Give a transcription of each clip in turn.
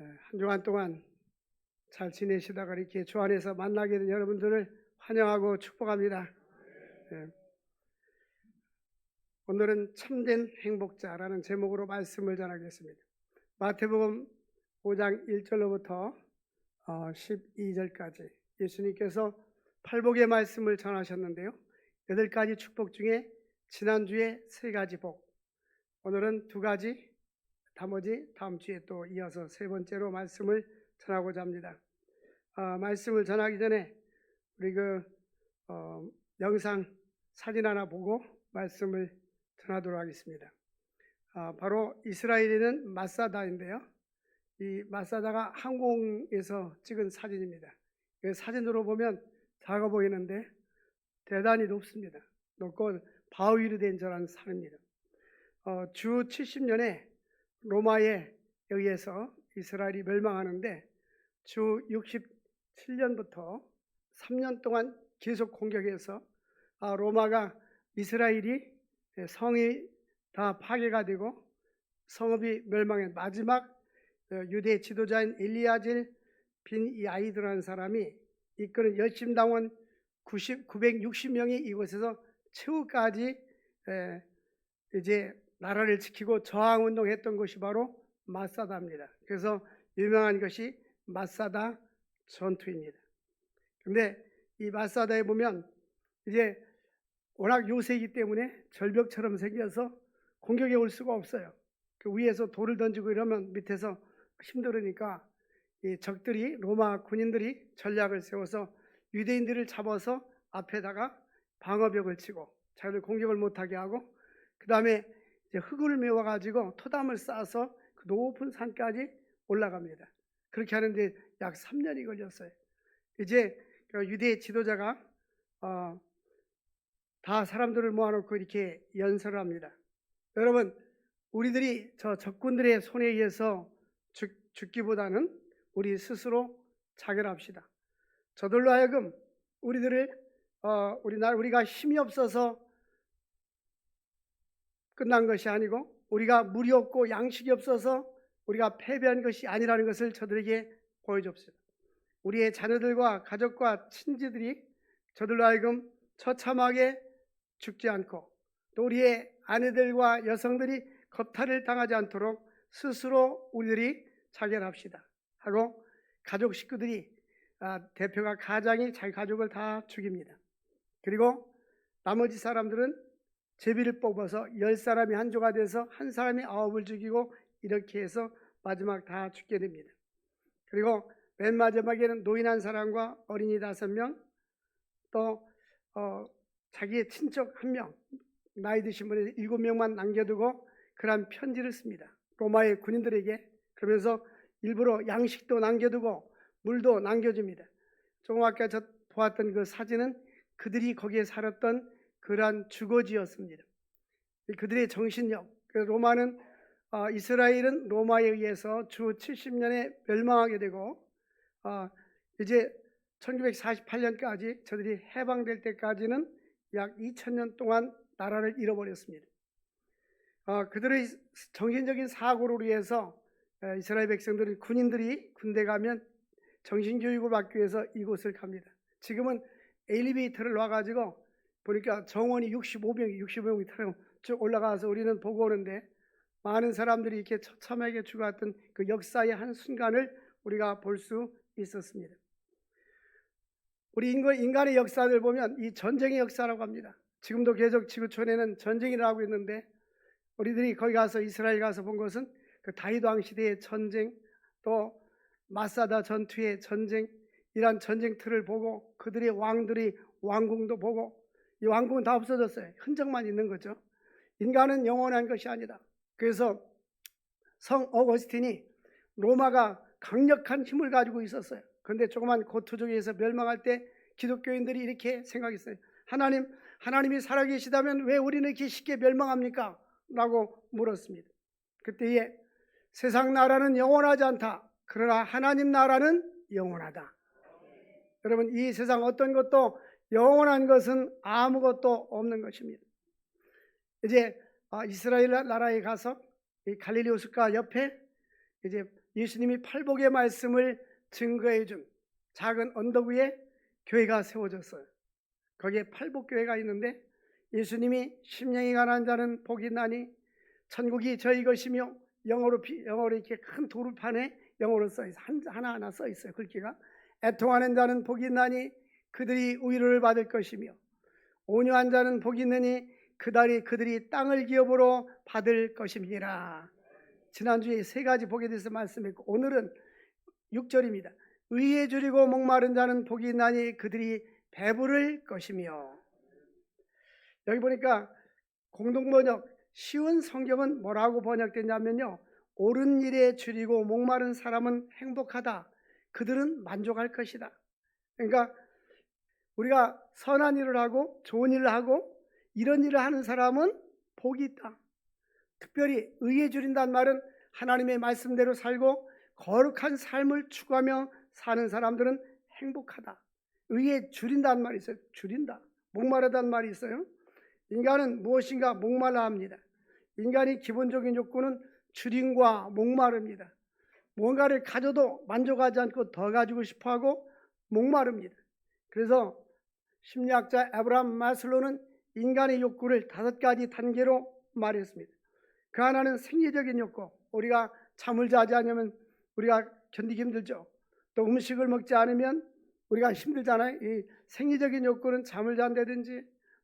한 주간 동안 잘 지내시다가 이렇게 주 안에서 만나게 된 여러분들을 환영하고 축복합니다. 예. 오늘은 참된 행복자라는 제목으로 말씀을 전하겠습니다. 마태복음 5장 1절로부터 12절까지 예수님께서 팔복의 말씀을 전하셨는데요. 8가지 축복 중에 지난주에 3가지 복, 오늘은 2가지, 나머지 다음 주에 또 이어서 3번째로 말씀을 전하고자 합니다. 말씀을 전하기 전에 우리 영상 사진 하나 보고 말씀을 전하도록 하겠습니다. 바로 이스라엘에는 마사다인데요. 이 마사다가 항공에서 찍은 사진입니다. 사진으로 보면 작아 보이는데 대단히 높습니다. 높고 바위로 된 저런 산입니다. 주 70년에 로마에 의해서 이스라엘이 멸망하는데 주 67년부터 3년 동안 계속 공격해서 로마가 이스라엘이 성이 다 파괴가 되고 성읍이 멸망한 마지막 유대 지도자인 엘리야질 빈 야이드라는 사람이 이끄는 열심당원 960명이 이곳에서 최후까지 이제 나라를 지키고 저항운동했던 것이 바로 마사다입니다. 그래서 유명한 것이 마사다 전투입니다. 그런데 이 마사다에 보면 이제 워낙 요새이기 때문에 절벽처럼 생겨서 공격에 올 수가 없어요. 그 위에서 돌을 던지고 이러면 밑에서 힘들으니까 이 적들이, 로마 군인들이 전략을 세워서 유대인들을 잡아서 앞에다가 방어벽을 치고 자기들 공격을 못하게 하고, 그 다음에 흙을 메워가지고 토담을 쌓아서 그 높은 산까지 올라갑니다. 그렇게 하는데 약 3년이 걸렸어요. 이제 유대 지도자가 다 사람들을 모아놓고 이렇게 연설을 합니다. 여러분, 우리들이 저 적군들의 손에 의해서 죽기보다는 우리 스스로 자결합시다. 저들로 하여금 우리가 힘이 없어서 끝난 것이 아니고, 우리가 물이 없고 양식이 없어서 우리가 패배한 것이 아니라는 것을 저들에게 보여줍시다. 우리의 자녀들과 가족과 친지들이 저들로 하여금 처참하게 죽지 않고, 또 우리의 아내들과 여성들이 겁탈을 당하지 않도록 스스로 우리들이 자결합시다 하고, 가족 식구들이 대표가 가장이 자기 가족을 다 죽입니다. 그리고 나머지 사람들은 제비를 뽑아서 10사람이 한 조가 돼서 한 사람이 9을 죽이고, 이렇게 해서 마지막 다 죽게 됩니다. 그리고 맨 마지막에는 노인 한 사람과 어린이 5명, 또 자기의 친척 1명, 나이 드신 분이 7명만 남겨두고 그런 편지를 씁니다. 로마의 군인들에게. 그러면서 일부러 양식도 남겨두고 물도 남겨줍니다. 조금 아까 저 보았던 그 사진은 그들이 거기에 살았던 그러한 주거지였습니다. 그들의 정신력, 로마는 이스라엘은 로마에 의해서 주 70년에 멸망하게 되고, 이제 1948년까지 저들이 해방될 때까지는 약 2000년 동안 나라를 잃어버렸습니다. 그들의 정신적인 사고를 위해서 이스라엘 백성들이, 군인들이 군대 가면 정신교육을 받기 위해서 이곳을 갑니다. 지금은 엘리베이터를 놔가지고 보니까 정원이 65명이 타고 쭉 올라가서 우리는 보고 오는데, 많은 사람들이 이렇게 처참하게 죽었던 그 역사의 한 순간을 우리가 볼 수 있었습니다. 우리 인간의 역사를 보면 이 전쟁의 역사라고 합니다. 지금도 계속 지구촌에는 전쟁이라고 하고 있는데, 우리들이 거기 가서 이스라엘 가서 본 것은 그 다윗 왕 시대의 전쟁, 또 마사다 전투의 전쟁, 이러한 전쟁터를 보고 그들의 왕들이 왕궁도 보고, 이 왕궁은 다 없어졌어요. 흔적만 있는 거죠. 인간은 영원한 것이 아니다. 그래서 성 어거스틴이 로마가 강력한 힘을 가지고 있었어요. 그런데 조그만 고투족에서 멸망할 때 기독교인들이 이렇게 생각했어요. 하나님이 살아계시다면 왜 우리는 이렇게 쉽게 멸망합니까? 라고 물었습니다. 그때에 세상 나라는 영원하지 않다. 그러나 하나님 나라는 영원하다. 여러분, 이 세상 어떤 것도 영원한 것은 아무것도 없는 것입니다. 이제 이스라엘 나라에 가서 이 갈릴리 호숫가 옆에 이제 예수님이 팔복의 말씀을 증거해 준 작은 언덕 위에 교회가 세워졌어요. 거기에 팔복교회가 있는데 예수님이 심령이 가난한 자는 복이 있나니 천국이 저희 것이며 영어로 이렇게 큰 도루판에 영어로 써 있어요. 하나하나 써 있어요. 글귀가. 애통하는 자는 복이 있나니 그들이 위로를 받을 것이며 온유한 자는 복이 있느니 그들이 땅을 기업으로 받을 것임이니라. 지난주에 세 가지 복에 대해서 말씀했고 오늘은 6절입니다. 의에 줄이고 목마른 자는 복이 있나니 그들이 배부를 것이며. 여기 보니까 공동번역 쉬운 성경은 뭐라고 번역됐냐면요, 옳은 일에 줄이고 목마른 사람은 행복하다, 그들은 만족할 것이다. 그러니까 우리가 선한 일을 하고 좋은 일을 하고 이런 일을 하는 사람은 복이 있다. 특별히 의에 줄인다는 말은 하나님의 말씀대로 살고 거룩한 삶을 추구하며 사는 사람들은 행복하다. 의에 줄인다는 말이 있어요. 줄인다. 목마르다는 말이 있어요. 인간은 무엇인가 목말라 합니다. 인간의 기본적인 욕구는 줄임과 목마릅니다. 뭔가를 가져도 만족하지 않고 더 가지고 싶어하고 목마릅니다. 그래서 심리학자 에브라함 마슬로는 인간의 욕구를 5가지 단계로 말했습니다. 그 하나는 생리적인 욕구. 우리가 잠을 자지 않으면 우리가 견디기 힘들죠. 또 음식을 먹지 않으면 우리가 힘들잖아요. 이 생리적인 욕구는 잠을 잔다든지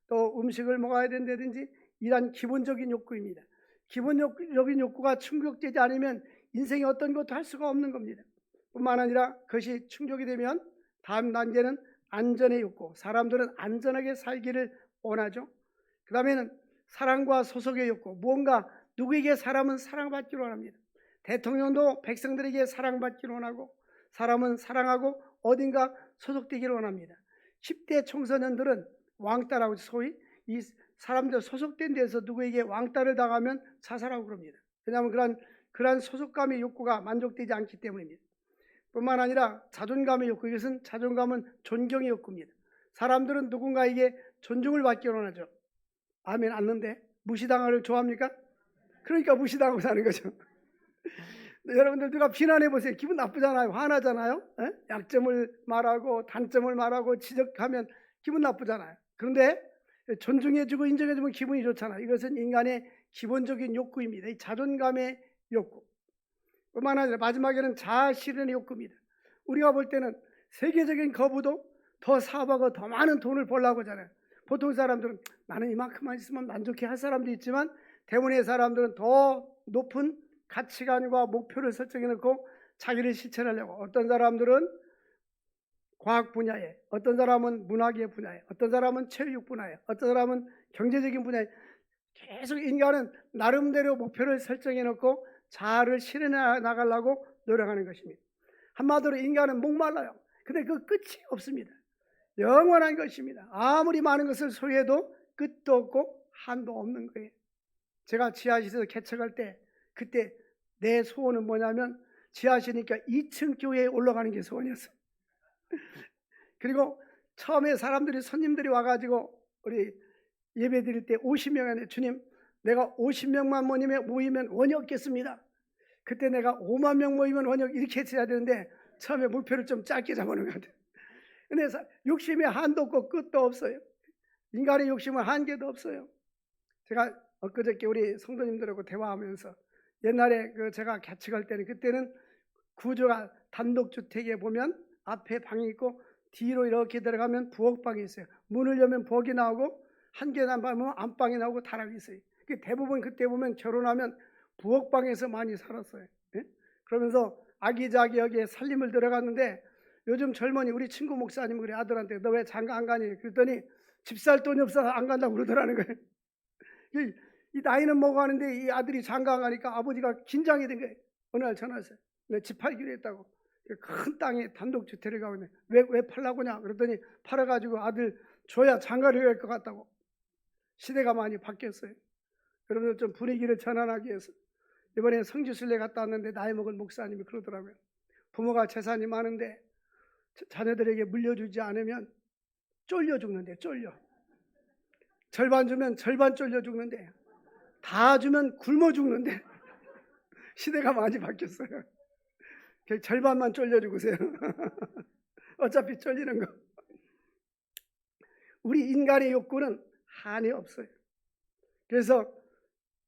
또 음식을 먹어야 된다든지 이런 기본적인 욕구입니다. 기본적인 욕구가 충족되지 않으면 인생의 어떤 것도 할 수가 없는 겁니다. 뿐만 아니라 그것이 충족이 되면 다음 단계는 안전의 욕구. 사람들은 안전하게 살기를 원하죠. 그 다음에는 사랑과 소속의 욕구. 무언가 누구에게 사람은 사랑받기를 원합니다. 대통령도 백성들에게 사랑받기를 원하고 사람은 사랑하고 어딘가 소속되기를 원합니다. 10대 청소년들은 왕따라고 소위 이 사람들 소속된 데서 누구에게 왕따를 당하면 자살하고 그럽니다. 왜냐하면 그러한 소속감의 욕구가 만족되지 않기 때문입니다. 뿐만 아니라 자존감의 욕구. 이것은 자존감은 존경의 욕구입니다. 사람들은 누군가에게 존중을 받기 원하죠. 아멘. 않는데 무시당하를 좋아합니까? 그러니까 무시당하고 사는 거죠. 여러분들 누가 비난해 보세요. 기분 나쁘잖아요. 화나잖아요. 약점을 말하고 단점을 말하고 지적하면 기분 나쁘잖아요. 그런데 존중해주고 인정해주면 기분이 좋잖아요. 이것은 인간의 기본적인 욕구입니다. 이 자존감의 욕구. 뿐만 아니라 마지막에는 자아 실현의 욕구입니다. 우리가 볼 때는 세계적인 거부도 더 사업하고 더 많은 돈을 벌려고 하잖아요. 보통 사람들은 나는 이만큼만 있으면 만족해 할 사람도 있지만 대부분의 사람들은 더 높은 가치관과 목표를 설정해 놓고 자기를 실천하려고. 어떤 사람들은 과학 분야에, 어떤 사람은 문학의 분야에, 어떤 사람은 체육 분야에, 어떤 사람은 경제적인 분야에 계속 인간은 나름대로 목표를 설정해 놓고 자아를 실현해 나가려고 노력하는 것입니다. 한마디로 인간은 목말라요. 근데 그 끝이 없습니다. 영원한 것입니다. 아무리 많은 것을 소유해도 끝도 없고 한도 없는 거예요. 제가 지하실에서 개척할 때 그때 내 소원은 뭐냐면 지하실이니까 2층 교회에 올라가는 게 소원이었어요. 그리고 처음에 손님들이 와가지고 우리 예배 드릴 때 50명 안에 주님 내가 50명만 모이면 원이 없겠습니다. 그때 내가 5만 명 모이면 원이 이렇게 해야 되는데 처음에 목표를 좀 짧게 잡아놓은 것 같아요. 근데 욕심의 한도 없고 끝도 없어요. 인간의 욕심은 한계도 없어요. 제가 엊그저께 우리 성도님들하고 대화하면서 옛날에 제가 개척할 때는 그때는 구조가 단독주택에 보면 앞에 방이 있고 뒤로 이렇게 들어가면 부엌방이 있어요. 문을 열면 부엌이 나오고 한 계단 밟으면 안방이 나오고 다락이 있어요. 대부분 그때 보면 결혼하면 부엌방에서 많이 살았어요. 예? 그러면서 아기자기하게 살림을 들어갔는데 요즘 젊은이 우리 친구 목사님 그래 아들한테 너 왜 장가 안 가니? 그랬더니 집 살 돈이 없어서 안 간다고 그러더라는 거예요. 이 나이는 먹어가는데 이 아들이 장가 안 가니까 아버지가 긴장이 된 거예요. 어느 날 전화 왔어요. 내가 집 팔기로 했다고. 큰 땅에 단독주택을 가고 있는데 왜 팔라고냐? 그랬더니 팔아가지고 아들 줘야 장가를 갈 것 같다고. 시대가 많이 바뀌었어요. 여러분들 좀 분위기를 전환하기 위해서 이번에 성지순례 갔다 왔는데 나이 먹은 목사님이 그러더라고요. 부모가 재산이 많은데 자녀들에게 물려주지 않으면 쫄려 죽는데 쫄려. 절반 주면 절반 쫄려 죽는데 다 주면 굶어 죽는데 시대가 많이 바뀌었어요. 절반만 쫄려주고세요. 어차피 쫄리는 거. 우리 인간의 욕구는 한이 없어요. 그래서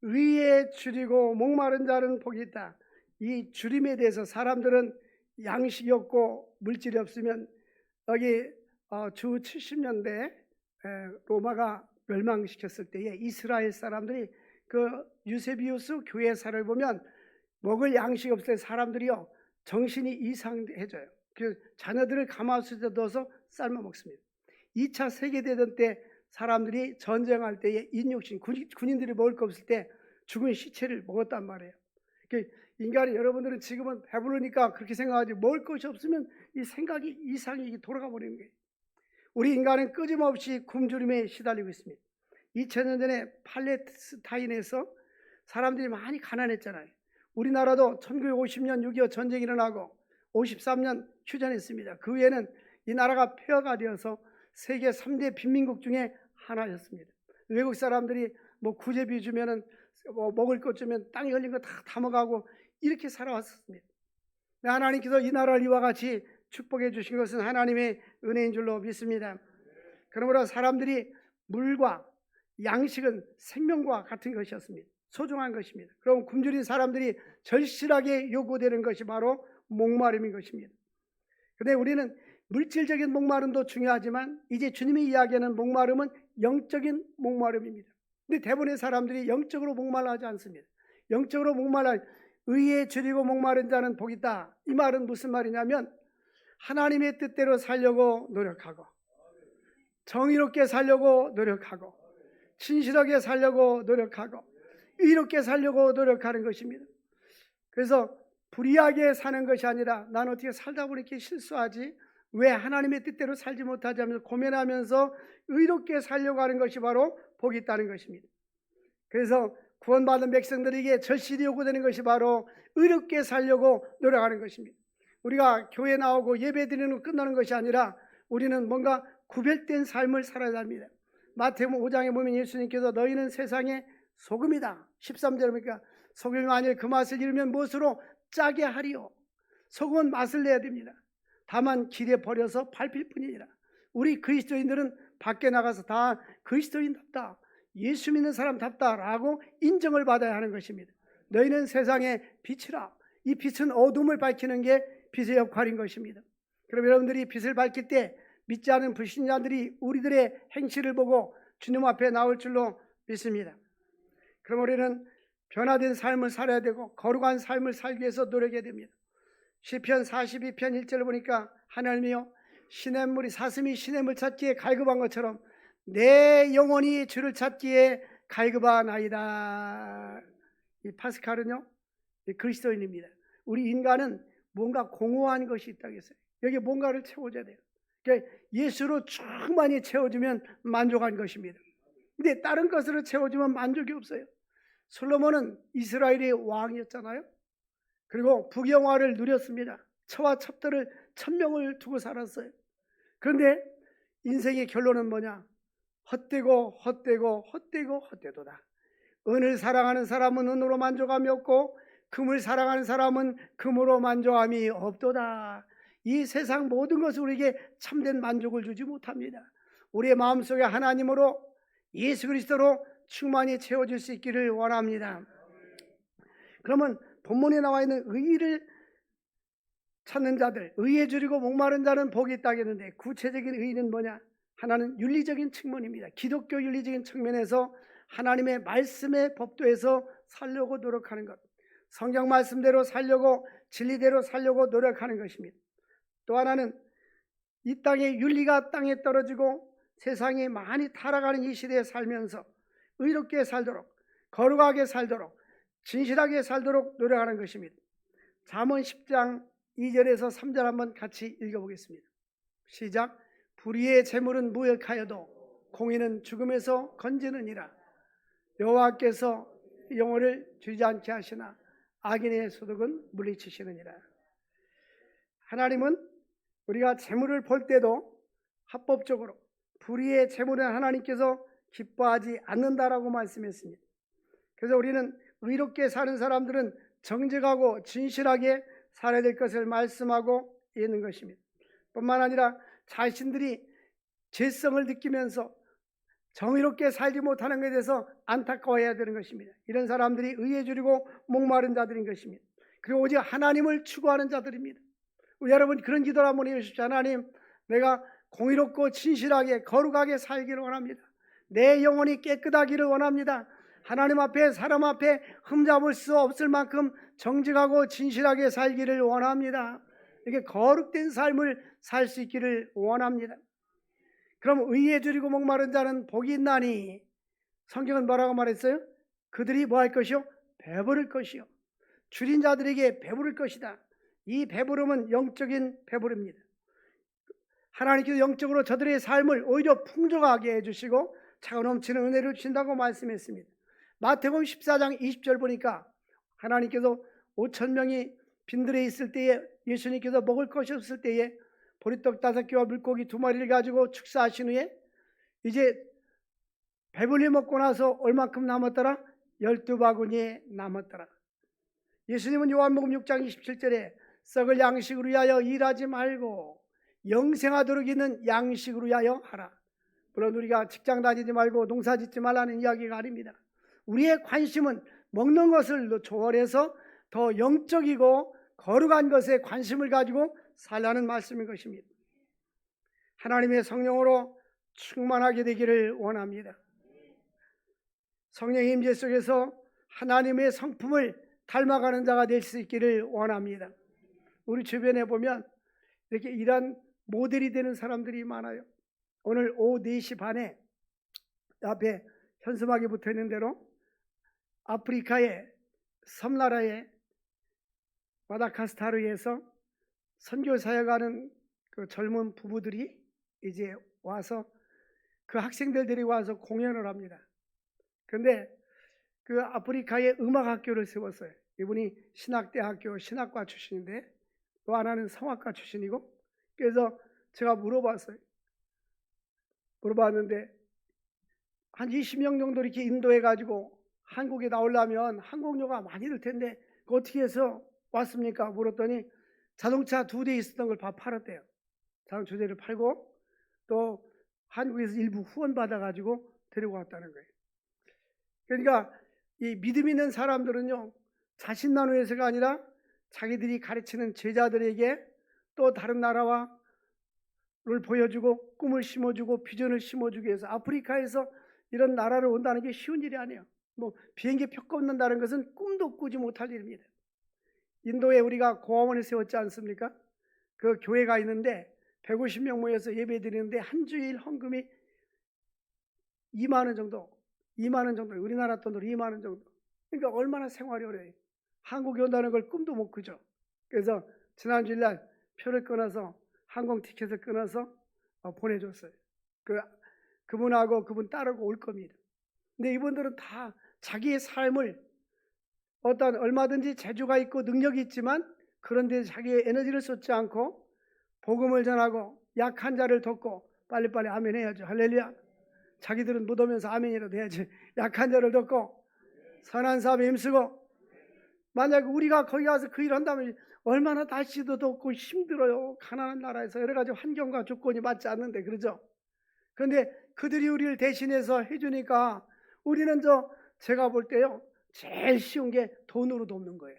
의에 줄이고 목마른 자는 복이 있다. 이 줄임에 대해서 사람들은 양식이 없고 물질이 없으면 여기 주 70년대 로마가 멸망시켰을 때에 이스라엘 사람들이 그 유세비우스 교회사를 보면 먹을 양식이 없을 때 사람들이요 정신이 이상해져요. 그 자녀들을 가마솥에 넣어서 삶아 먹습니다. 2차 세계대전 때 사람들이 전쟁할 때에 인육신 군인들이 먹을 거 없을 때 죽은 시체를 먹었단 말이에요. 인간이 여러분들은 지금은 배부르니까 그렇게 생각하지 먹을 것이 없으면 이 생각이 이상이 돌아가 버리는 거예요. 우리 인간은 끊임없이 굶주림에 시달리고 있습니다. 2000년 전에 팔레스타인에서 사람들이 많이 가난했잖아요. 우리나라도 1950년 6.25 전쟁이 일어나고 53년 휴전했습니다. 그 후에는 이 나라가 폐허가 되어서 세계 3대 빈민국 중에 하나였습니다. 외국 사람들이 뭐 구제비 주면은 뭐 먹을 것 주면 땅에 걸린 거 다 담아가고 이렇게 살아왔습니다. 하나님께서 이 나라를 이와 같이 축복해 주신 것은 하나님의 은혜인 줄로 믿습니다. 그러므로 사람들이 물과 양식은 생명과 같은 것이었습니다. 소중한 것입니다. 그럼 굶주린 사람들이 절실하게 요구되는 것이 바로 목마름인 것입니다. 그런데 우리는 물질적인 목마름도 중요하지만 이제 주님이 이야기하는 목마름은 영적인 목마름입니다. 근데 대부분의 사람들이 영적으로 목말라 하지 않습니다. 영적으로 목말라, 의에 줄이고 목마른 자는 복이 있다. 이 말은 무슨 말이냐면 하나님의 뜻대로 살려고 노력하고 정의롭게 살려고 노력하고 진실하게 살려고 노력하고 의롭게 살려고 노력하는 것입니다. 그래서 불의하게 사는 것이 아니라 난 어떻게 살다 보니 이렇게 실수하지? 왜 하나님의 뜻대로 살지 못하지 하면서 고민하면서 의롭게 살려고 하는 것이 바로 복이 있다는 것입니다. 그래서 구원받은 백성들에게 절실히 요구되는 것이 바로 의롭게 살려고 노력하는 것입니다. 우리가 교회 나오고 예배 드리는 거 끝나는 것이 아니라 우리는 뭔가 구별된 삶을 살아야 합니다. 마태복음 5장에 보면 예수님께서 너희는 세상의 소금이다. 13절에 보니까 소금이 만일 그 맛을 잃으면 무엇으로 짜게 하리요. 소금은 맛을 내야 됩니다. 다만 길에 버려서 밟힐 뿐이니라. 우리 그리스도인들은 밖에 나가서 다 그리스도인답다, 예수 믿는 사람답다라고 인정을 받아야 하는 것입니다. 너희는 세상의 빛이라. 이 빛은 어둠을 밝히는 게 빛의 역할인 것입니다. 그럼 여러분들이 빛을 밝힐 때 믿지 않은 불신자들이 우리들의 행실을 보고 주님 앞에 나올 줄로 믿습니다. 그럼 우리는 변화된 삶을 살아야 되고 거룩한 삶을 살기 위해서 노력해야 됩니다. 시편 42편 1절을 보니까 하나님이여 시냇물이 사슴이 시냇물 찾기에 갈급한 것처럼 내 영혼이 주를 찾기에 갈급하나이다. 이 파스칼은요 그리스도인입니다. 우리 인간은 뭔가 공허한 것이 있다고 했어요. 여기 뭔가를 채워줘야 돼요. 그러니까 예수로 충만히 채워주면 만족한 것입니다. 근데 다른 것으로 채워주면 만족이 없어요. 솔로몬은 이스라엘의 왕이었잖아요. 그리고 부경화를 누렸습니다. 처와 첩들을 1000명을 두고 살았어요. 그런데 인생의 결론은 뭐냐? 헛되고 헛되고 헛되고 헛되도다. 은을 사랑하는 사람은 은으로 만족함이 없고 금을 사랑하는 사람은 금으로 만족함이 없도다. 이 세상 모든 것을 우리에게 참된 만족을 주지 못합니다. 우리의 마음속에 하나님으로 예수 그리스도로 충만히 채워질 수 있기를 원합니다. 그러면 본문에 나와 있는 의를 찾는 자들, 의에 줄이고 목마른 자는 복이 있다고 했는데 구체적인 의는 뭐냐? 하나는 윤리적인 측면입니다. 기독교 윤리적인 측면에서 하나님의 말씀의 법도에서 살려고 노력하는 것, 성경 말씀대로 살려고 진리대로 살려고 노력하는 것입니다. 또 하나는 이 땅의 윤리가 땅에 떨어지고 세상이 많이 타락하는 이 시대에 살면서 의롭게 살도록, 거룩하게 살도록, 진실하게 살도록 노력하는 것입니다. 잠언 10장 2절에서 3절 한번 같이 읽어보겠습니다. 시작. 불의의 재물은 무역하여도 공의는 죽음에서 건지느니라. 여호와께서 영혼을 주지 않게 하시나 악인의 소득은 물리치시느니라. 하나님은 우리가 재물을 볼 때도 합법적으로 불의의 재물은 하나님께서 기뻐하지 않는다라고 말씀했습니다. 그래서 우리는 의롭게 사는 사람들은 정직하고 진실하게 살아야 될 것을 말씀하고 있는 것입니다. 뿐만 아니라 자신들이 죄성을 느끼면서 정의롭게 살지 못하는 것에 대해서 안타까워해야 되는 것입니다. 이런 사람들이 의에 줄이고 목마른 자들인 것입니다. 그리고 오직 하나님을 추구하는 자들입니다. 우리 여러분 그런 기도를 한번 해주십시오. 하나님, 내가 공의롭고 진실하게 거룩하게 살기를 원합니다. 내 영혼이 깨끗하기를 원합니다. 하나님 앞에 사람 앞에 흠잡을 수 없을 만큼 정직하고 진실하게 살기를 원합니다. 이렇게 거룩된 삶을 살 수 있기를 원합니다. 그럼 의에 줄이고 목마른 자는 복이 있나니, 성경은 뭐라고 말했어요? 그들이 뭐 할 것이요? 배부를 것이요. 줄인 자들에게 배부를 것이다. 이 배부름은 영적인 배부릅니다. 하나님께서 영적으로 저들의 삶을 오히려 풍족하게 해주시고 차고 넘치는 은혜를 주신다고 말씀했습니다. 마태복음 14장 20절 보니까 하나님께서 5,000명이 빈들에 있을 때에, 예수님께서 먹을 것이 없을 때에 보리떡 5개와 물고기 2마리를 가지고 축사하신 후에 이제 배불리 먹고 나서 얼마큼 남았더라? 12바구니에 남았더라. 예수님은 요한복음 6장 27절에 썩을 양식으로 위하여 일하지 말고 영생하도록 있는 양식으로 위하여 하라. 물론 우리가 직장 다니지 말고 농사 짓지 말라는 이야기가 아닙니다. 우리의 관심은 먹는 것을 초월해서 더 영적이고 거룩한 것에 관심을 가지고 살라는 말씀인 것입니다. 하나님의 성령으로 충만하게 되기를 원합니다. 성령의 임재 속에서 하나님의 성품을 닮아가는 자가 될 수 있기를 원합니다. 우리 주변에 보면 이렇게 이런 모델이 되는 사람들이 많아요. 오늘 오후 4시 반에 앞에 현수막에 붙어 있는 대로 아프리카의 섬나라의 마다가스카르에서 선교 사역하는 그 젊은 부부들이 이제 와서 그 학생들 데리고 와서 공연을 합니다. 그런데 그 아프리카의 음악학교를 세웠어요. 이분이 신학대학교 신학과 출신인데 또 하나는 성악과 출신이고, 그래서 제가 물어봤는데 한 20명 정도 이렇게 인도해가지고 한국에 나오려면 항공료가 많이 들 텐데 그 어떻게 해서 왔습니까? 물었더니 자동차 2대 있었던 걸 다 팔았대요. 자동차 2대를 팔고 또 한국에서 일부 후원 받아가지고 데리고 왔다는 거예요. 그러니까 이 믿음 있는 사람들은요, 자신 나누어서가 아니라 자기들이 가르치는 제자들에게 또 다른 나라와를 보여주고 꿈을 심어주고 비전을 심어주기 위해서, 아프리카에서 이런 나라를 온다는 게 쉬운 일이 아니에요. 뭐 비행기 표 끊는다는 것은 꿈도 꾸지 못할 일입니다. 인도에 우리가 고아원을 세웠지 않습니까? 그 교회가 있는데 150명 모여서 예배 드리는데 한 주일 헌금이 2만 원 정도, 우리나라 돈으로 2만 원 정도. 그러니까 얼마나 생활이 어려워요. 한국에 온다는 걸 꿈도 못 꾸죠. 그래서 지난 주일날 표를 끊어서 항공 티켓을 끊어서 보내줬어요. 그분하고 그분 따르고 올 겁니다. 근데 이분들은 다 자기의 삶을 얼마든지 재주가 있고 능력이 있지만 그런데 자기의 에너지를 쏟지 않고 복음을 전하고 약한 자를 돕고, 빨리빨리 아멘 해야죠. 할렐루야. 자기들은 못 오면서 아멘이라도 해야지. 약한 자를 돕고 선한 사업에 힘쓰고, 만약 우리가 거기 가서 그 일 한다면 얼마나 날씨도 덥고 힘들어요. 가난한 나라에서 여러 가지 환경과 조건이 맞지 않는데, 그러죠? 그런데 그들이 우리를 대신해서 해주니까 우리는 제가 볼 때요, 제일 쉬운 게 돈으로 돕는 거예요.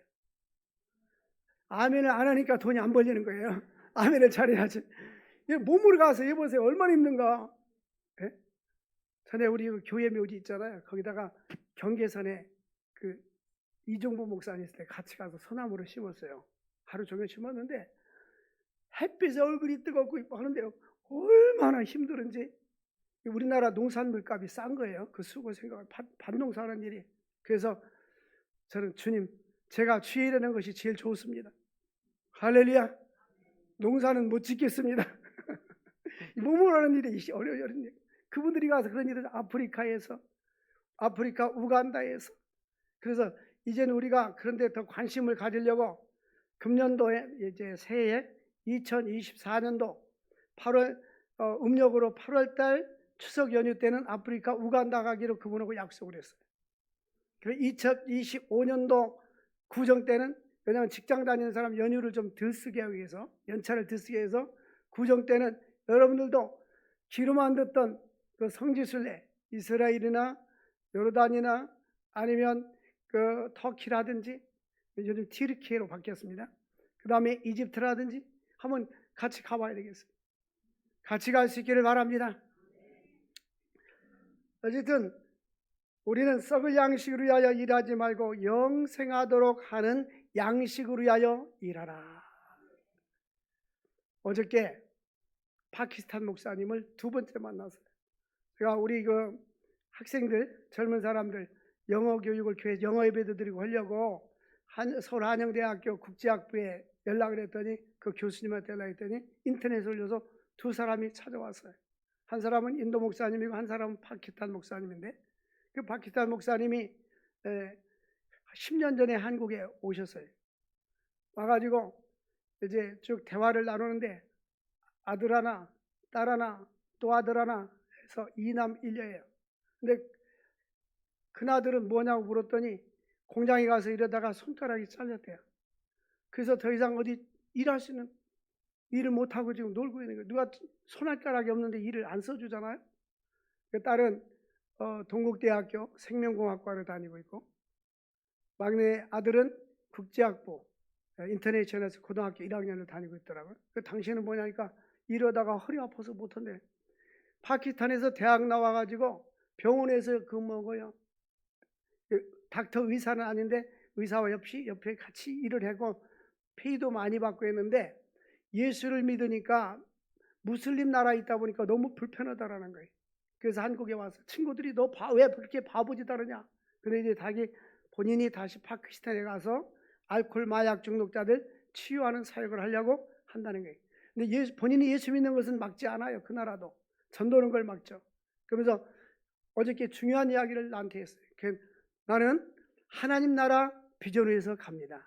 아멘을 안 하니까 돈이 안 벌리는 거예요. 아멘을 잘해야지. 몸으로 가서 해보세요. 얼마나 힘든가. 예? 전에 우리 교회 묘지 있잖아요. 거기다가 경계선에 그 이종부 목사님 있을 때 같이 가서 소나무를 심었어요. 하루 종일 심었는데 햇빛에 얼굴이 뜨겁고 하는데 얼마나 힘들은지. 우리나라 농산물 값이 싼 거예요. 그 수고 생각을 밭농사하는 일이. 그래서 저는 주님, 제가 취해내는 것이 제일 좋습니다. 할렐루야. 농사는 못 짓겠습니다. 몸으로 하는 일이 어려워요. 그분들이 가서 그런 일을 아프리카 우간다에서. 그래서 이제는 우리가 그런 데 더 관심을 가지려고 금년도에 이제 새해 2024년도 8월 음력으로 8월 달 추석 연휴 때는 아프리카 우간다 가기로 그분하고 약속을 했어요. 그리고 2025년도 구정 때는 왜냐하면 직장 다니는 사람 연휴를 좀 덜 쓰게 하기 위해서, 연차를 덜 쓰게 해서 구정 때는 여러분들도 귀로만 듣던 그 성지순례, 이스라엘이나 요르단이나 아니면 그 터키라든지, 요즘 튀르키예로 바뀌었습니다. 그 다음에 이집트라든지 한번 같이 가봐야 되겠어요. 같이 갈 수 있기를 바랍니다. 어쨌든 우리는 썩을 양식을 위하여 일하지 말고 영생하도록 하는 양식을 위하여 일하라. 어저께 파키스탄 목사님을 두 번째 만났어요. 제가 우리 그 학생들, 젊은 사람들 영어 교육을 교회 영어 예배도 드리고 하려고 서울 한영대학교 국제학부에 연락을 했더니 그 교수님한테 연락했더니 인터넷에 올려서 두 사람이 찾아왔어요. 한 사람은 인도 목사님이고 한 사람은 파키스탄 목사님인데, 그 파키스탄 목사님이 10년 전에 한국에 오셨어요. 와가지고 이제 쭉 대화를 나누는데 아들 하나, 딸 하나, 또 아들 하나 해서 2남 1녀예요. 근데 큰아들은 뭐냐고 물었더니 공장에 가서 일하다가 손가락이 잘렸대요. 그래서 더 이상 어디 일할 수 있는 일을 못하고 지금 놀고 있는 거예요. 누가 손가락이 없는데 일을 안 써주잖아요. 그 딸은 동국대학교 생명공학과를 다니고 있고, 막내 아들은 국제학부 인터내셔널 고등학교 1학년을 다니고 있더라고요. 그 당신은 뭐냐니까 이러다가 허리 아파서 못한대. 파키스탄에서 대학 나와가지고 병원에서 근무하고요. 닥터 의사는 아닌데 의사와 옆에 같이 일을 하고 페이도 많이 받고 했는데, 예수를 믿으니까 무슬림 나라에 있다 보니까 너무 불편하다라는 거예요. 그래서 한국에 와서 친구들이 너 왜 그렇게 바보짓 하느냐. 근데 이제 본인이 다시 파키스탄에 가서 알코올 마약 중독자들 치유하는 사역을 하려고 한다는 거예요. 근데 본인이 예수 믿는 것은 막지 않아요. 그 나라도 전도하는 걸 막죠. 그러면서 어저께 중요한 이야기를 나한테 했어요. 나는 하나님 나라 비전을 위해서 갑니다.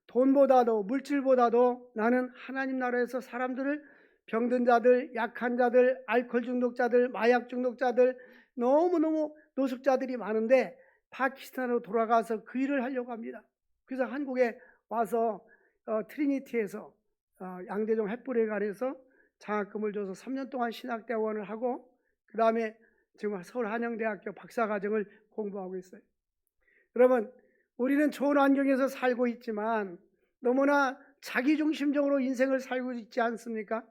돈보다도 물질보다도 나는 하나님 나라에서 사람들을, 병든 자들, 약한 자들, 알코올 중독자들, 마약 중독자들, 너무너무 노숙자들이 많은데 파키스탄으로 돌아가서 그 일을 하려고 합니다. 그래서 한국에 와서 트리니티에서 양대종 햇불회관에서 장학금을 줘서 3년 동안 신학대원을 하고, 그 다음에 지금 서울 한영대학교 박사과정을 공부하고 있어요. 여러분, 우리는 좋은 환경에서 살고 있지만 너무나 자기중심적으로 인생을 살고 있지 않습니까?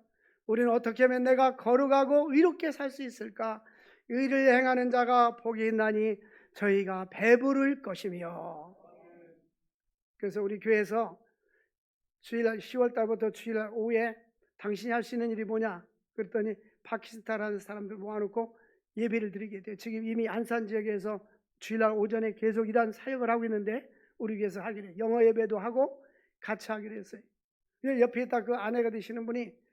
우리는 어떻게 하면 내가 거룩하고 의롭게 살 수 있을까? 의를 행하는 자가 복이 있나니 저희가 배부를 것이며. 그래서 우리 교회에서 주일날 10월 달부터 주일날 오후에 당신이 할 수 있는 일이 뭐냐? 그랬더니 파키스탄하는 사람들 모아놓고 예배를 드리게 돼요. 지금 이미 안산 지역에서 주일날 오전에 계속 이런 사역을 하고 있는데 우리 교회에서 하기로 해요. 영어 예배도 하고 같이 하기로 했어요. 옆에 있다 그 아내가 되시는 분이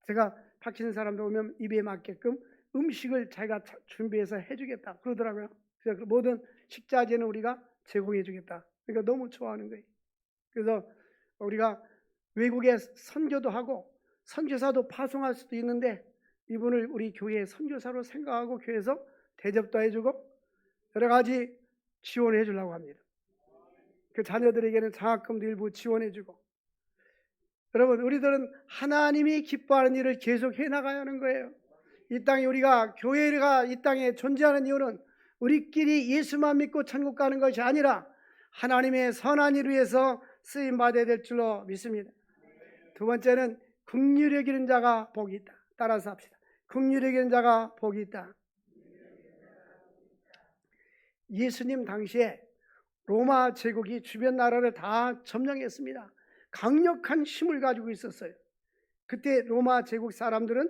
제가 파키스탄 사람들 오면 입에 맞게끔 음식을 자기가 준비해서 해주겠다 그러더라고요. 그래서 그 모든 식자재는 우리가 제공해주겠다. 그러니까 너무 좋아하는 거예요. 그래서 우리가 외국에 선교도 하고 선교사도 파송할 수도 있는데 이분을 우리 교회의 선교사로 생각하고 교회에서 대접도 해주고 여러 가지 지원해 주려고 합니다. 그 자녀들에게는 장학금도 일부 지원해주고. 여러분, 우리들은 하나님이 기뻐하는 일을 계속 해나가야 하는 거예요. 이 땅에 우리가 교회가 이 땅에 존재하는 이유는 우리끼리 예수만 믿고 천국 가는 것이 아니라 하나님의 선한 일을 위해서 쓰임 받아야 될 줄로 믿습니다. 두 번째는 긍휼히 여기는 자가 복이 있다. 따라서 합시다. 긍휼히 여기는 자가 복이 있다. 예수님 당시에 로마 제국이 주변 나라를 다 점령했습니다. 강력한 힘을 가지고 있었어요. 그때 로마 제국 사람들은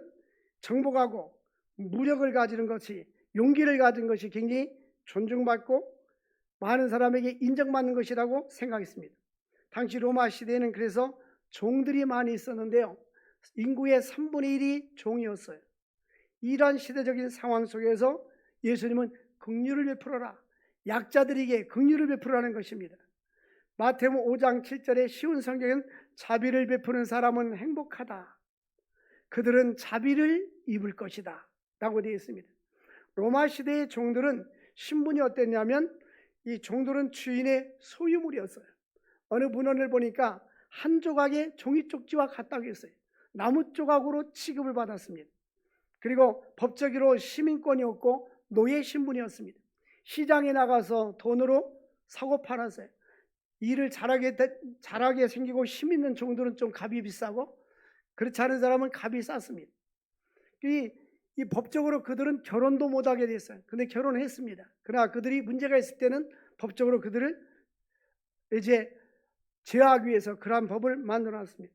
정복하고 무력을 가지는 것이, 용기를 가진 것이 굉장히 존중받고 많은 사람에게 인정받는 것이라고 생각했습니다. 당시 로마 시대에는 그래서 종들이 많이 있었는데요. 인구의 3분의 1이 종이었어요. 이러한 시대적인 상황 속에서 예수님은 긍휼을 베풀어라, 약자들에게 긍휼을 베풀라는 것입니다. 마태복음 5장 7절에 쉬운 성경은 자비를 베푸는 사람은 행복하다. 그들은 자비를 입을 것이다 라고 되어 있습니다. 로마 시대의 종들은 신분이 어땠냐면 이 종들은 주인의 소유물이었어요. 어느 문헌을 보니까 한 조각의 종이 쪽지와 같다고 했어요. 나무 조각으로 취급을 받았습니다. 그리고 법적으로 시민권이었고 노예 신분이었습니다. 시장에 나가서 돈으로 사고 팔았어요. 일을 잘하게 생기고 힘 있는 종들은 좀 값이 비싸고 그렇지 않은 사람은 값이 쌌습니다. 이 법적으로 그들은 결혼도 못하게 됐어요. 근데 결혼을 했습니다. 그러나 그들이 문제가 있을 때는 법적으로 그들을 이제 제어하기 위해서 그러한 법을 만들어놨습니다.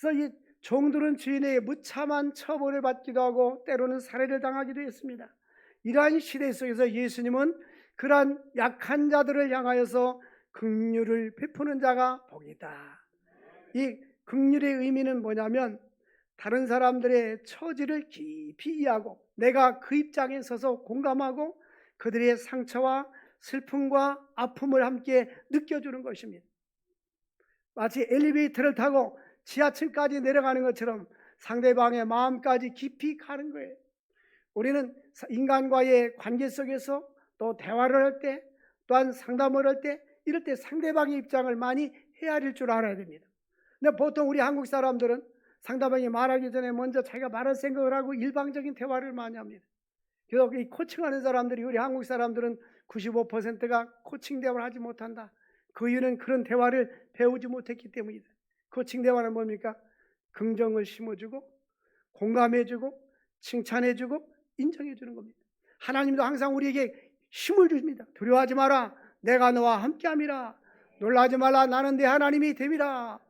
그래서 이 종들은 주인에게 무참한 처벌을 받기도 하고 때로는 살해를 당하기도 했습니다. 이러한 시대 속에서 예수님은 그러한 약한 자들을 향하여서 긍휼을 베푸는 자가 복이다. 이 긍휼의 의미는 뭐냐면 다른 사람들의 처지를 깊이 이해하고 내가 그 입장에 서서 공감하고 그들의 상처와 슬픔과 아픔을 함께 느껴주는 것입니다. 마치 엘리베이터를 타고 지하층까지 내려가는 것처럼 상대방의 마음까지 깊이 가는 거예요. 우리는 인간과의 관계 속에서 또 대화를 할 때 또한 상담을 할 때 이럴 때 상대방의 입장을 많이 헤아릴 줄 알아야 됩니다. 근데 보통 우리 한국 사람들은 상대방이 말하기 전에 먼저 자기가 말할 생각을 하고 일방적인 대화를 많이 합니다. 그래서 이 코칭하는 사람들이 우리 한국 사람들은 95%가 코칭 대화를 하지 못한다. 그 이유는 그런 대화를 배우지 못했기 때문이다. 코칭 대화는 뭡니까? 긍정을 심어주고 공감해주고 칭찬해주고 인정해주는 겁니다. 하나님도 항상 우리에게 힘을 줍니다. 두려워하지 마라. 내가 너와 함께함이라. 놀라지 말라. 나는 네 하나님이 됨이라.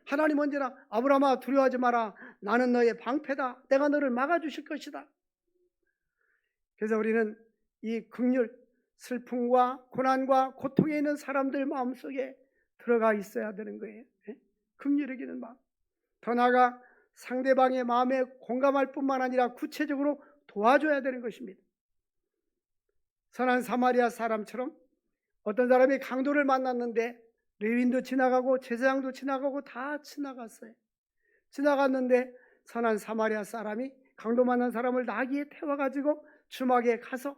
하나님 언제나 아브라함아 두려워하지 마라. 나는 너의 방패다. 내가 너를 막아주실 것이다. 그래서 우리는 이 긍휼, 슬픔과 고난과 고통에 있는 사람들 마음속에 들어가 있어야 되는 거예요. 긍휼 여기는 마음. 더 나아가 상대방의 마음에 공감할 뿐만 아니라 구체적으로 도와줘야 되는 것입니다. 선한 사마리아 사람처럼 어떤 사람이 강도를 만났는데 레위인도 지나가고 제사장도 지나가고 다 지나갔어요. 지나갔는데 선한 사마리아 사람이 강도 만난 사람을 나귀에 태워가지고 주막에 가서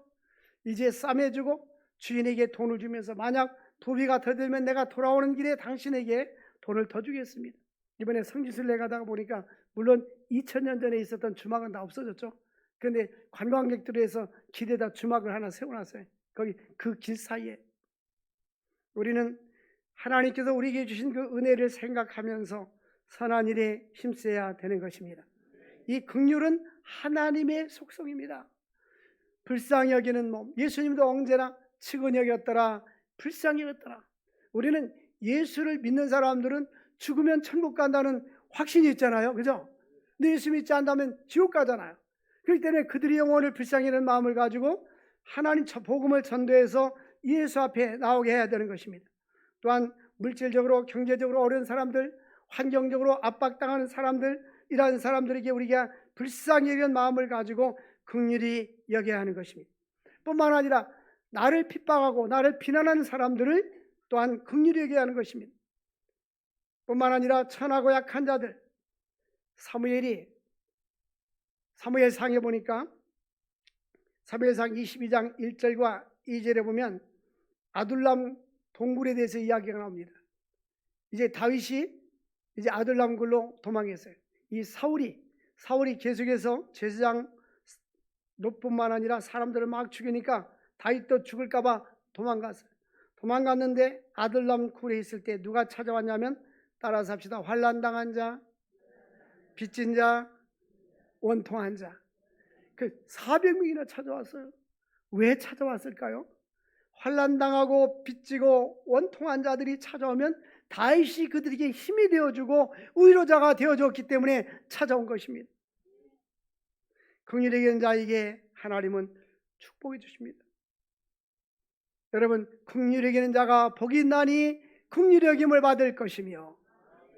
이제 싸매주고 주인에게 돈을 주면서 만약 도비가 더 들면 내가 돌아오는 길에 당신에게 돈을 더 주겠습니다. 이번에 성지순례 가다가 보니까 물론 2000년 전에 있었던 주막은 다 없어졌죠. 그런데 관광객들을 해서 길에다 주막을 하나 세워놨어요. 거기 그 길 사이에. 우리는 하나님께서 우리에게 주신 그 은혜를 생각하면서 선한 일에 힘써야 되는 것입니다. 이 긍휼은 하나님의 속성입니다. 불쌍히 여기는 몸. 예수님도 언제나 측은히 여겼더라. 불쌍히 여겼더라. 우리는 예수를 믿는 사람들은 죽으면 천국 간다는 확신이 있잖아요. 그죠? 근데 예수 믿지 않다면 지옥 가잖아요. 그렇기 때문에 그들의 영혼을 불쌍히 여기는 마음을 가지고 하나님 복음을 전도해서 예수 앞에 나오게 해야 되는 것입니다. 또한 물질적으로 경제적으로 어려운 사람들, 환경적으로 압박당하는 사람들, 이러한 사람들에게 우리가 불쌍히 여기는 마음을 가지고 긍휼히 여겨야 하는 것입니다. 뿐만 아니라 나를 핍박하고 나를 비난하는 사람들을 또한 긍휼히 여겨야 하는 것입니다. 뿐만 아니라 천하고 약한 자들, 사무엘상에 보니까 사무엘상 22장 1절과 2절에 보면 아둘람 동굴에 대해서 이야기가 나옵니다. 이제 다윗이 이제 아둘람 굴로 도망했어요. 이 사울이 계속해서 제사장 노뿐만 아니라 사람들을 막 죽이니까 다윗도 죽을까봐 도망갔어요. 도망갔는데 아둘람 굴에 있을 때 누가 찾아왔냐면 따라서 합시다. 환난당한 자, 빚진 자, 원통한 자. 그 400명이나 찾아왔어요. 왜 찾아왔을까요? 환난당하고 빚지고 원통한 자들이 찾아오면 다윗이 그들에게 힘이 되어주고 위로자가 되어줬기 때문에 찾아온 것입니다. 긍휼히 여기는 자에게 하나님은 축복해 주십니다. 여러분, 긍휼히 여기는 자가 복이 있나니 긍휼히 여김을 받을 것이며,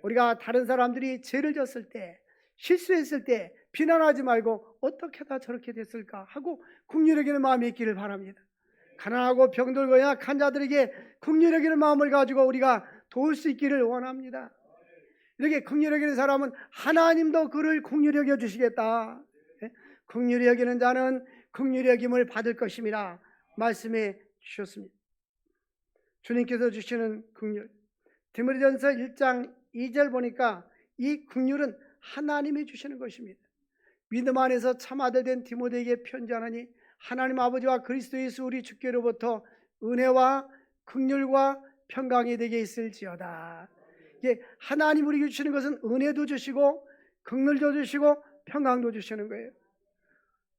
우리가 다른 사람들이 죄를 졌을 때, 실수했을 때 비난하지 말고 어떻게 다 저렇게 됐을까 하고 긍휼히 여기는 마음이 있기를 바랍니다. 가난하고 병들고 약한 자들에게 긍휼히 여기는 마음을 가지고 우리가 도울 수 있기를 원합니다. 이렇게 긍휼히 여기는 사람은 하나님도 그를 긍휼히 여겨 주시겠다. 긍휼히 여기는 자는 긍휼히 여김을 받을 것임이라 말씀해 주셨습니다. 주님께서 주시는 긍휼, 디모데전서 1장 2절 보니까 이 긍휼은 하나님이 주시는 것입니다. 믿음 안에서 참 아들 된 디모데에게 편지하노니 하나님 아버지와 그리스도 예수 우리 주께로부터 은혜와 긍휼과 평강이 되게 있을지어다. 이게 하나님 우리에게 주시는 것은 은혜도 주시고 긍휼도 주시고 평강도 주시는 거예요.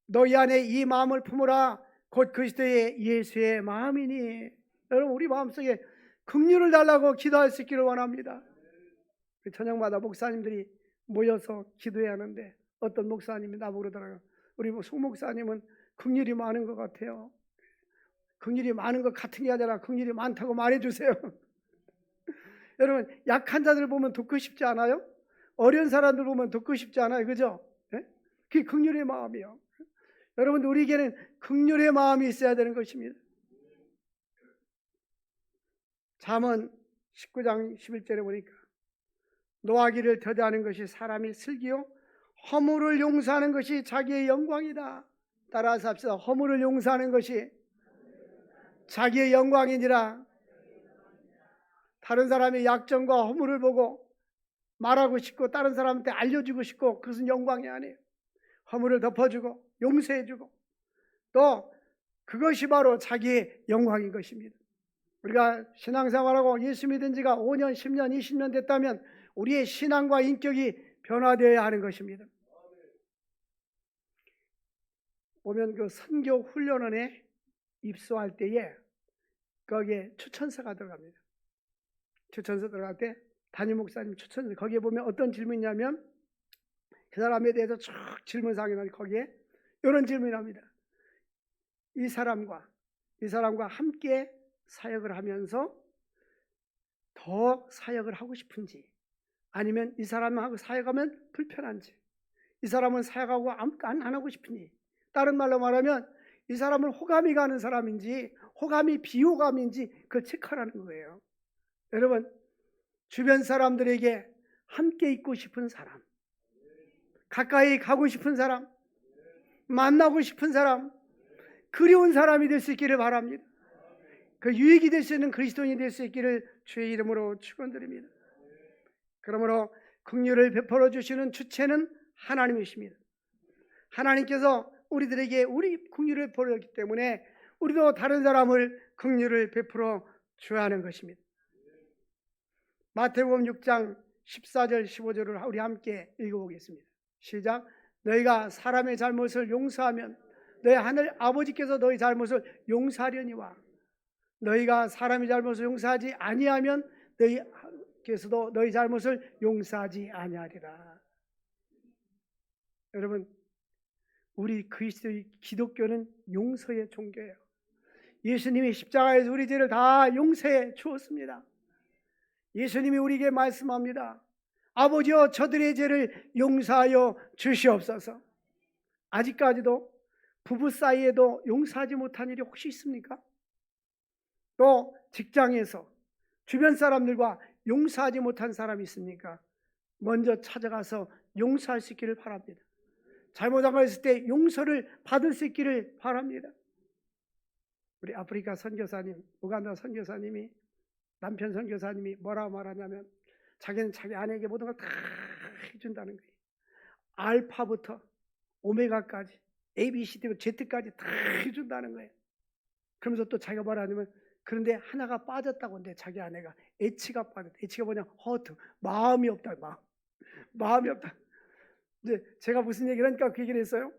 너희 안에 이 마음을 품으라 곧 그리스도의 예수의 마음이니. 여러분, 우리 마음속에 긍휼을 달라고 기도할 수 있기를 원합니다. 저녁마다 목사님들이 모여서 기도해야 하는데 어떤 목사님이 나보고 그러더라고요. 우리 송 목사님은 긍휼이 많은 것 같아요. 긍휼이 많은 것 같은 게 아니라 긍휼이 많다고 말해주세요. 여러분, 약한 자들 보면 돕고 싶지 않아요? 어려운 사람들 보면 돕고 싶지 않아요? 그죠? 네? 그게 긍휼의 마음이에요. 여러분, 우리에게는 긍휼의 마음이 있어야 되는 것입니다. 잠언 19장 11절에 보니까 노하기를 더디하는 것이 사람이 슬기요 허물을 용서하는 것이 자기의 영광이다. 따라서 합시다. 허물을 용서하는 것이 자기의 영광이니라. 다른 사람의 약점과 허물을 보고 말하고 싶고 다른 사람한테 알려주고 싶고 그것은 영광이 아니에요. 허물을 덮어주고 용서해주고 또 그것이 바로 자기의 영광인 것입니다. 우리가 신앙생활하고 예수 믿은 지가 5년, 10년, 20년 됐다면 우리의 신앙과 인격이 변화되어야 하는 것입니다. 보면 그 선교 훈련원에 입소할 때에 거기에 추천서가 들어갑니다. 추천서 들어갈 때 담임 목사님 추천서 거기에 보면 어떤 질문이냐면 그 사람에 대해서 쭉 질문사항이 나오는데 거기에 이런 질문이 나옵니다. 이 사람과 함께 사역을 하면서 더 사역을 하고 싶은지 아니면 이 사람하고 사역하면 불편한지 이 사람은 사역하고 안 하고 싶은지 다른 말로 말하면 이 사람은 호감이 가는 사람인지 호감이 비호감인지 그걸 체크하라는 거예요. 여러분, 주변 사람들에게 함께 있고 싶은 사람, 가까이 가고 싶은 사람, 만나고 싶은 사람, 그리운 사람이 될 수 있기를 바랍니다. 그 유익이 될 수 있는 그리스도인이 될 수 있기를 주의 이름으로 축원드립니다. 그러므로 긍휼을 베풀어 주시는 주체는 하나님이십니다. 하나님께서 우리들에게 우리 긍휼을 베풀었기 때문에 우리도 다른 사람을 긍휼을 베풀어 줘야 하는 것입니다. 마태복음 6장 14절 15절을 우리 함께 읽어보겠습니다. 시작. 너희가 사람의 잘못을 용서하면 너희 하늘 아버지께서 너희 잘못을 용서하려니와 너희가 사람의 잘못을 용서하지 아니하면 너희께서도 너희 잘못을 용서하지 아니하리라. 여러분, 우리 그리스도의 기독교는 용서의 종교예요. 예수님이 십자가에서 우리 죄를 다 용서해 주었습니다. 예수님이 우리에게 말씀합니다. 아버지여 저들의 죄를 용서하여 주시옵소서. 아직까지도 부부 사이에도 용서하지 못한 일이 혹시 있습니까? 또 직장에서 주변 사람들과 용서하지 못한 사람이 있습니까? 먼저 찾아가서 용서할 수 있기를 바랍니다. 잘못한 거 있을 때 용서를 받을 수 있기를 바랍니다. 우리 아프리카 선교사님, 우간다 선교사님이 남편 선교사님이 뭐라고 말하냐면 자기는 자기 아내에게 모든 걸 다 해준다는 거예요. 알파부터 오메가까지 ABCD, Z까지 다 해준다는 거예요. 그러면서 또 자기가 말하냐면 그런데 하나가 빠졌다고 하는데 자기 아내가 H가 빠졌다. H가 뭐냐? 허트, 마음이 없다. 마음이 없다. 이제 제가 무슨 얘기를 하니까 그 얘기를 했어요.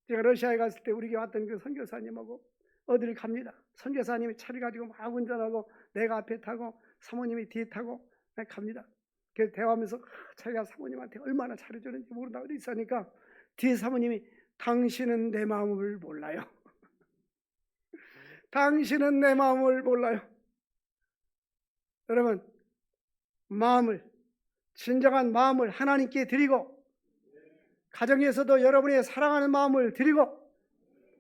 제가 러시아에 갔을 때 우리에게 왔던 그 선교사님하고 어디를 갑니다. 선교사님이 차를 가지고 막 운전하고 내가 앞에 타고 사모님이 뒤에 타고 갑니다. 그래서 대화하면서 자기가 사모님한테 얼마나 잘해주는지 모른다고 있으니까 뒤에 사모님이 당신은 내 마음을 몰라요. 당신은 내 마음을 몰라요. 여러분, 진정한 마음을 하나님께 드리고 가정에서도 여러분의 사랑하는 마음을 드리고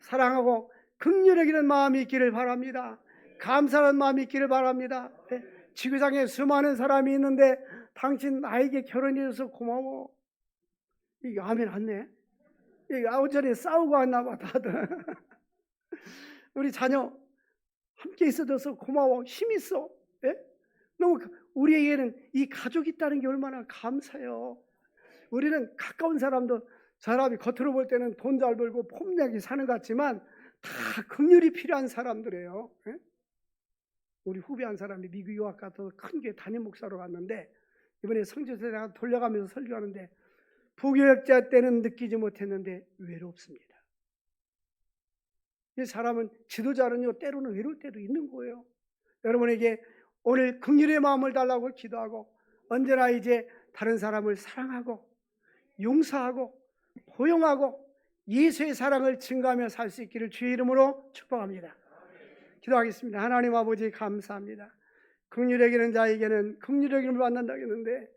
사랑하고 긍휼히 여기는 마음이 있기를 바랍니다. 감사하는 마음이 있기를 바랍니다. 지구상에 수많은 사람이 있는데 당신 나에게 결혼해줘서 고마워. 이게 아멘 안네. 오전에 싸우고 왔나 봐 다들. 우리 자녀 함께 있어줘서 고마워. 힘 있어. 너무 우리에게는 이 가족이 있다는 게 얼마나 감사해요. 우리는 가까운 사람도 사람이 겉으로 볼 때는 돈 잘 벌고 폼나게 사는 것 같지만 다 긍휼이 필요한 사람들이에요. 예? 우리 후배 한 사람이 미국 유학 가서 큰 교회 담임 목사로 갔는데 이번에 성지순례 돌려가면서 설교하는데 부교역자 때는 느끼지 못했는데 외롭습니다. 이 사람은 지도자는요 때로는 외로울 때도 있는 거예요. 여러분에게 오늘 긍휼의 마음을 달라고 기도하고 언제나 이제 다른 사람을 사랑하고 용서하고 포용하고 예수의 사랑을 증가하며 살 수 있기를 주의 이름으로 축복합니다. 기도하겠습니다. 하나님 아버지 감사합니다. 긍휼히 여기는 자에게는 긍휼히 여김을 받는다 했는데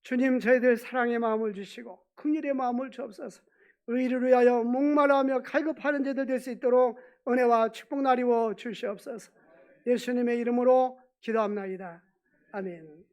주님 저희들 사랑의 마음을 주시고 긍휼의 마음을 주옵소서. 의를 위하여 목말라하며 갈급하는 자들 될 수 있도록 은혜와 축복 나리워 주시옵소서. 예수님의 이름으로 기도합나이다. 아멘.